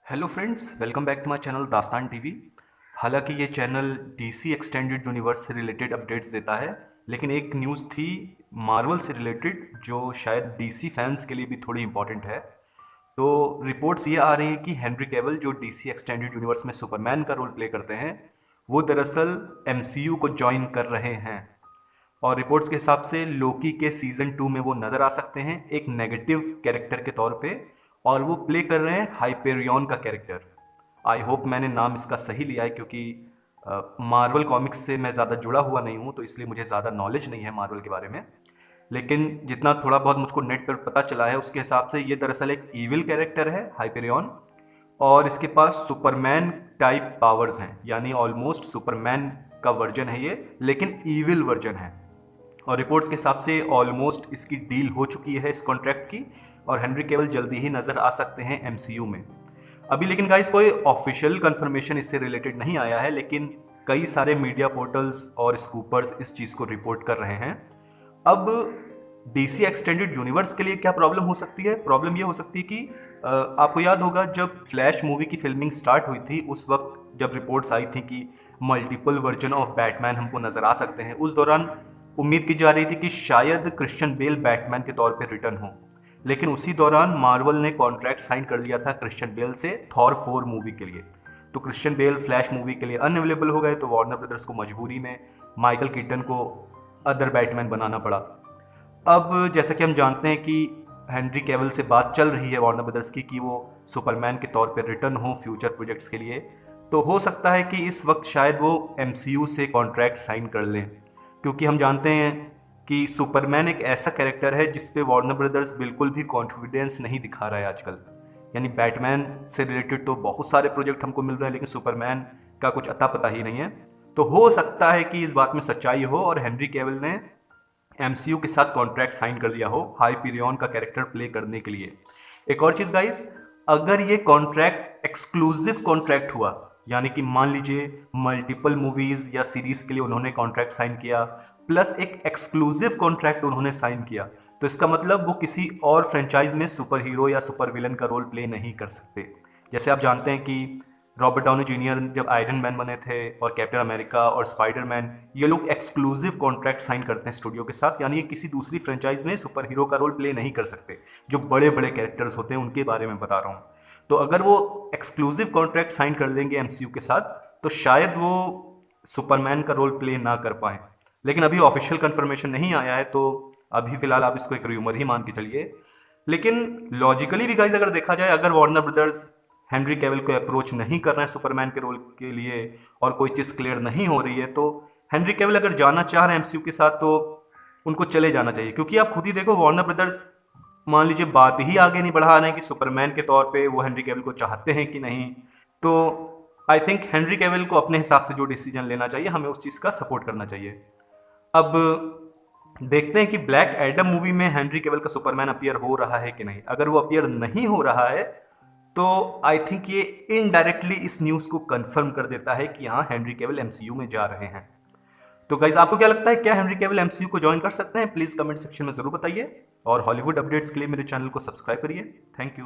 Hello friends, welcome back to my channel Dastaan TV. हालांकि ये चैनल डीसी एक्सटेंडेड यूनिवर्स से रिलेटेड अपडेट्स देता है, लेकिन एक न्यूज़ थी मार्वल से रिलेटेड जो शायद डीसी फैंस के लिए भी थोड़ी इंपॉर्टेंट है। तो रिपोर्ट्स ये आ रही हैं कि हेनरी कैविल जो डीसी एक्सटेंडेड यूनिवर्स में सुपरमैन का रोल प्ले करते हैं, वो दरअसल एमसीयू को ज्वाइन कर रहे हैं। और रिपोर्ट्स के हिसाब से लोकी के सीजन 2 में वो नजर आ सकते हैं एक नेगेटिव कैरेक्टर के तौर पे, और वो प्ले कर रहे हैं हाइपेरियन का कैरेक्टर। आई होप मैंने नाम इसका सही लिया है, क्योंकि मार्वल कॉमिक्स से मैं ज़्यादा जुड़ा हुआ नहीं हूँ, तो इसलिए मुझे ज़्यादा नॉलेज नहीं है मार्वल के बारे में। लेकिन जितना थोड़ा बहुत मुझको नेट पर पता चला है उसके हिसाब से ये दरअसल एक ईविल कैरेक्टर है हाइपेरियन, और इसके पास सुपरमैन टाइप पावर्स हैं, यानी ऑलमोस्ट सुपरमैन का वर्जन है ये, लेकिन ईविल वर्जन है। और रिपोर्ट्स के हिसाब से ऑलमोस्ट इसकी डील हो चुकी है इस कॉन्ट्रैक्ट की, और हेनरी केवल जल्दी ही नज़र आ सकते हैं एमसीयू में। अभी लेकिन गाइस कोई ऑफिशियल कंफर्मेशन इससे रिलेटेड नहीं आया है, लेकिन कई सारे मीडिया पोर्टल्स और स्कूपर्स इस चीज़ को रिपोर्ट कर रहे हैं। अब डीसी एक्सटेंडेड यूनिवर्स के लिए क्या प्रॉब्लम हो सकती है? प्रॉब्लम ये हो सकती है कि आपको याद होगा जब फ्लैश मूवी की फिल्मिंग स्टार्ट हुई थी, उस वक्त जब रिपोर्ट्स आई थी कि मल्टीपल वर्जन ऑफ बैटमैन हमको नज़र आ सकते हैं, उस दौरान उम्मीद की जा रही थी कि शायद क्रिश्चियन बेल बैटमैन के तौर पे रिटर्न हो। लेकिन उसी दौरान मार्वल ने कॉन्ट्रैक्ट साइन कर लिया था क्रिश्चियन बेल से थॉर 4 मूवी के लिए। तो क्रिश्चियन बेल फ्लैश मूवी के लिए अनअवेलेबल हो गए, तो वार्नर ब्रदर्स को मजबूरी में माइकल कीटन को अदर बैटमैन बनाना पड़ा। अब जैसा कि हम जानते हैं कि हेनरी कैविल से बात चल रही है वार्नर ब्रदर्स की कि वो सुपरमैन के तौर पर रिटर्न हो फ्यूचर प्रोजेक्ट्स के लिए, तो हो सकता है कि इस वक्त शायद वो एमसीयू से कॉन्ट्रैक्ट साइन कर लें, क्योंकि हम जानते हैं कि सुपरमैन एक ऐसा कैरेक्टर है जिस पे वार्नर ब्रदर्स बिल्कुल भी कॉन्फिडेंस नहीं दिखा रहा है आजकल। यानी बैटमैन से रिलेटेड तो बहुत सारे प्रोजेक्ट हमको मिल रहे हैं, लेकिन सुपरमैन का कुछ अता पता ही नहीं है। तो हो सकता है कि इस बात में सच्चाई हो और हेनरी कैविल ने एमसीयू के साथ कॉन्ट्रैक्ट साइन कर लिया हो हाइपेरियन का कैरेक्टर प्ले करने के लिए। एक और चीज़ गाइस, अगर ये कॉन्ट्रैक्ट एक्सक्लूसिव कॉन्ट्रैक्ट हुआ, यानी कि मान लीजिए मल्टीपल मूवीज या सीरीज के लिए उन्होंने कॉन्ट्रैक्ट साइन किया, प्लस एक एक्सक्लूसिव कॉन्ट्रैक्ट उन्होंने साइन किया, तो इसका मतलब वो किसी और फ्रेंचाइज में सुपर हीरो या सुपर विलन का रोल प्ले नहीं कर सकते। जैसे आप जानते हैं कि रॉबर्ट डाउनी जूनियर जब आयरन मैन बने थे, और कैप्टन अमेरिका और स्पाइडरमैन, ये लोग एक्सक्लूसिव कॉन्ट्रैक्ट साइन करते हैं स्टूडियो के साथ, यानी ये किसी दूसरी फ्रेंचाइज में सुपर हीरो का रोल प्ले नहीं कर सकते। जो बड़े बड़े कैरेक्टर्स होते हैं उनके बारे में बता रहा हूँ। तो अगर वो एक्सक्लूसिव कॉन्ट्रैक्ट साइन कर लेंगे एमसीयू के साथ, तो शायद वो सुपरमैन का रोल प्ले ना कर पाए। लेकिन अभी ऑफिशियल कंफर्मेशन नहीं आया है, तो अभी फिलहाल आप इसको एक र्यूमर ही मान के चलिए। लेकिन लॉजिकली भी गाइज अगर देखा जाए, अगर वार्नर ब्रदर्स हेनरी कैविल को अप्रोच नहीं कर रहे हैं सुपरमैन के रोल के लिए और कोई चीज़ क्लियर नहीं हो रही है, तो हेनरी कैविल अगर जाना चाह रहे हैं एमसीयू के साथ तो उनको चले जाना चाहिए। क्योंकि आप खुद ही देखो, वार्नर ब्रदर्स मान लीजिए बात ही आगे नहीं बढ़ा रहे हैं कि सुपरमैन के तौर पे वो हेनरी कैविल को चाहते हैं कि नहीं। तो आई थिंक हेनरी कैविल को अपने हिसाब से जो डिसीजन लेना चाहिए, हमें उस चीज़ का सपोर्ट करना चाहिए। अब देखते हैं कि ब्लैक एडम मूवी में हेनरी कैविल का सुपरमैन अपीयर हो रहा है कि नहीं। अगर वो अपीयर नहीं हो रहा है, तो आई थिंक ये इनडायरेक्टली इस न्यूज़ को कंफर्म कर देता है कि हाँ, हेनरी कैविल एमसीयू में जा रहे हैं। तो गाइज आपको क्या लगता है, क्या हेनरी कैविल एमसीयू को ज्वाइन कर सकते हैं? प्लीज़ कमेंट सेक्शन में ज़रूर बताइए, और हॉलीवुड अपडेट्स के लिए मेरे चैनल को सब्सक्राइब करिए। Thank you.